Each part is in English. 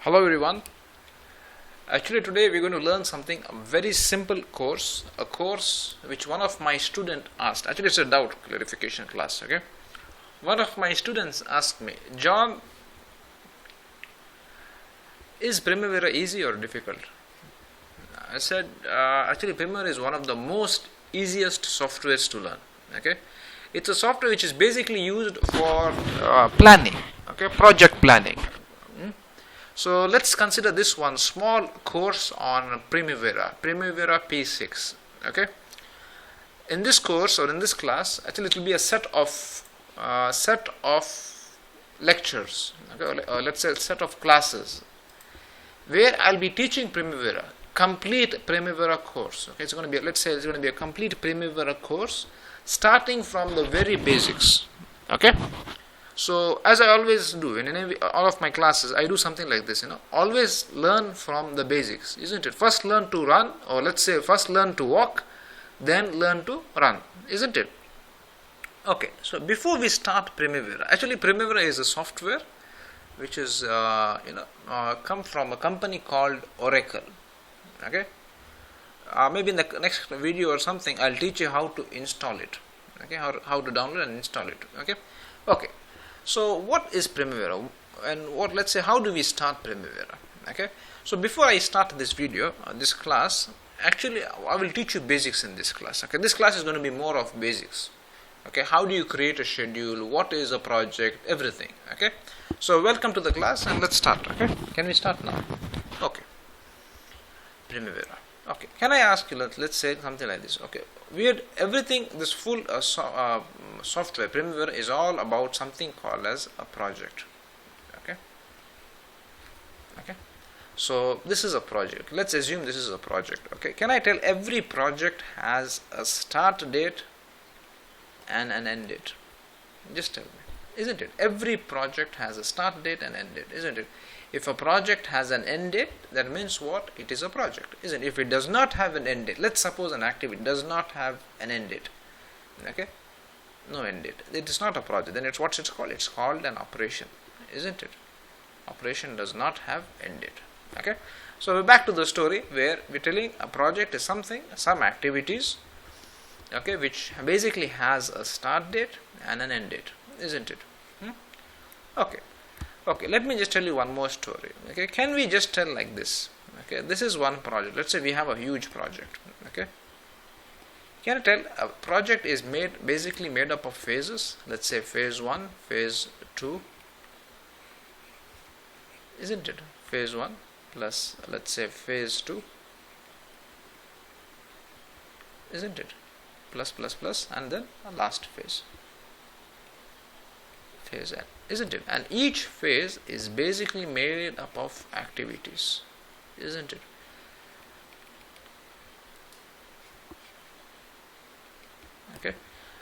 Hello everyone. Actually today we're going to learn something, a very simple course, a course which one of my student asked. Actually it's a doubt clarification class, okay? One of my students asked me, John, is Primavera easy or difficult? I said, actually Primavera is one of the most easiest softwares to learn, okay? It's a software which is basically used for planning, okay, project planning. So let's consider this one small course on Primavera P6, okay? In this course or in this class, actually it will be a set of lectures, okay, or let's say a set of classes where I'll be teaching Primavera, complete Primavera course. Okay, it's going to be, let's say it's going to be a complete Primavera course starting from the very basics, okay? So as I always do in all of my classes, I do something like this, always learn from the basics, isn't it? First learn to run, or let's say first learn to walk, then learn to run, isn't it? Okay, so before we start Primavera, actually Primavera is a software which is come from a company called Oracle, okay? Maybe in the next video or something I'll teach you how to install it, okay, how to download and install it, okay. So what is Primavera, and let's say how do we start Primavera, okay? So before I start this video, this class, actually I will teach you basics in this class, okay? This class is going to be more of basics, okay? How do you create a schedule, what is a project, everything, okay? So welcome to the class and let's start, okay? Can we start now? Okay. Primavera. Okay, can I ask you, let's say something like this, okay, this full software, Primavera, is all about something called as a project, okay, so this is a project, let's assume this is a project, okay, can I tell every project has a start date and an end date? Just tell me, isn't it? Every project has a start date and end date, isn't it? If a project has an end date, that means what? It is a project, isn't it? If it does not have an end date, let's suppose an activity does not have an end date, okay, no end date, it is not a project, then it's what's it called? It's called an operation, isn't it? Operation does not have end date, okay? So we're back to the story where we're telling a project is something, some activities, okay, which basically has a start date and an end date, isn't it? Okay, let me just tell you one more story. Okay, can we just tell like this? Okay, this is one project. Let's say we have a huge project. Okay, can I tell a project is basically made up of phases? Let's say phase 1, phase 2, isn't it? Phase 1 plus, let's say, phase 2, isn't it? Plus, and then a last phase. Phase N, isn't it? And each phase is basically made up of activities, isn't it? Okay,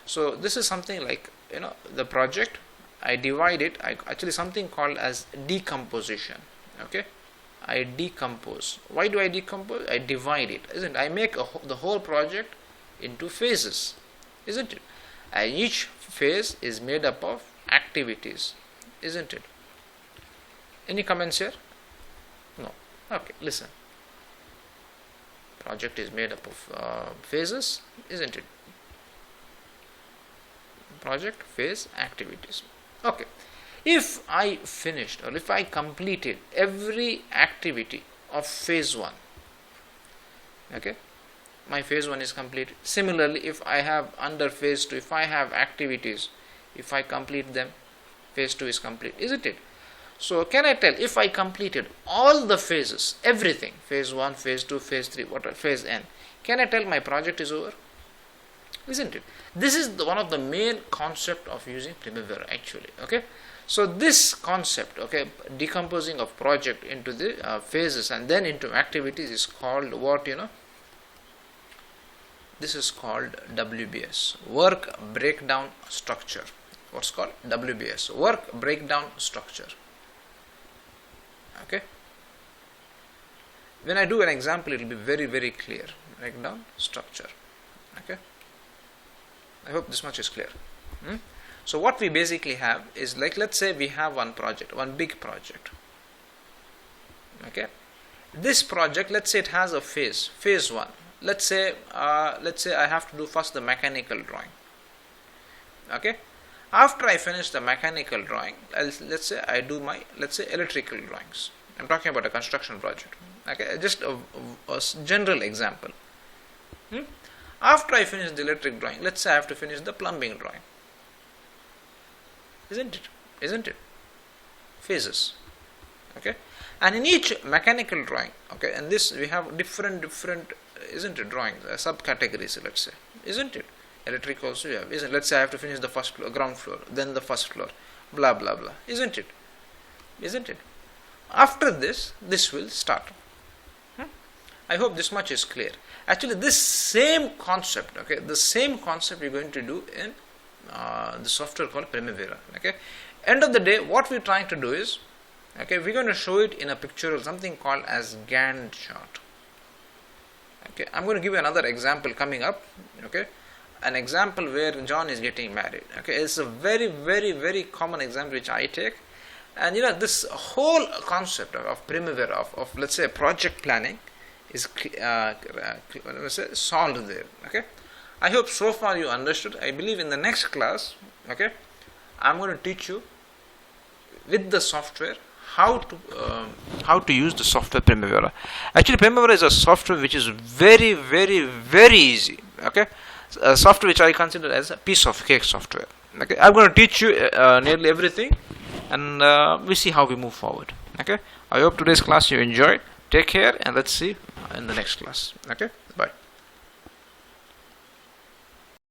so this is something like, the project, I divide it, actually something called as decomposition, okay? I decompose. Why do I decompose? I divide it, isn't it? I make the whole project into phases, isn't it? And each phase is made up of activities, isn't it? Any comments here? No. Okay, listen. Project is made up of phases, isn't it? Project, phase, activities. Okay. If I finished or if I completed every activity of phase 1, okay, my phase 1 is complete. Similarly, if I have under phase 2, if I have activities, if I complete them, phase 2 is complete, isn't it? So can I tell if I completed all the phases, everything, phase 1, phase 2, phase 3, whatever, phase N, can I tell my project is over? Isn't it? This is one of the main concept of using Primavera actually, okay? So this concept, okay, decomposing of project into the phases and then into activities is called what, This is called WBS, work breakdown structure. What's called? WBS, work breakdown structure. Okay. When I do an example, it will be very, very clear. Breakdown structure. Okay. I hope this much is clear. So what we basically have is, like, let's say we have one project, one big project. Okay, this project, let's say it has a phase 1. Let's say I have to do first the mechanical drawing. Okay, after I finish the mechanical drawing, let's say I do my electrical drawings. I'm talking about a construction project. Okay, just a general example. After I finish the electric drawing, let's say I have to finish the plumbing drawing. Isn't it? Phases. Okay, and in each mechanical drawing, okay, and this we have different isn't it, drawings, subcategories, let's say, isn't it? Electric also you have, isn't it? Let's say I have to finish the first floor, ground floor, then the first floor, blah blah blah, isn't it? After this will start. I hope this much is clear. Actually, this same concept, okay, the same concept we're going to do in the software called Primavera. Okay, end of the day, what we're trying to do is, okay, we're going to show it in a picture of something called as Gantt chart. Okay, I'm going to give you another example coming up. Okay, an example where John is getting married. Okay, it's a very, very, very common example which I take, and this whole concept of Primavera, of let's say project planning, is solved there. Okay, I hope so far you understood. I believe in the next class, okay, I'm going to teach you with the software how to use the software Primavera. Actually, Primavera is a software which is very, very, very easy. Okay, a software which I consider as a piece of cake software. Okay, I'm going to teach you nearly everything, and we see how we move forward. Okay, I hope today's class you enjoyed. Take care, and let's see in the next class. Okay.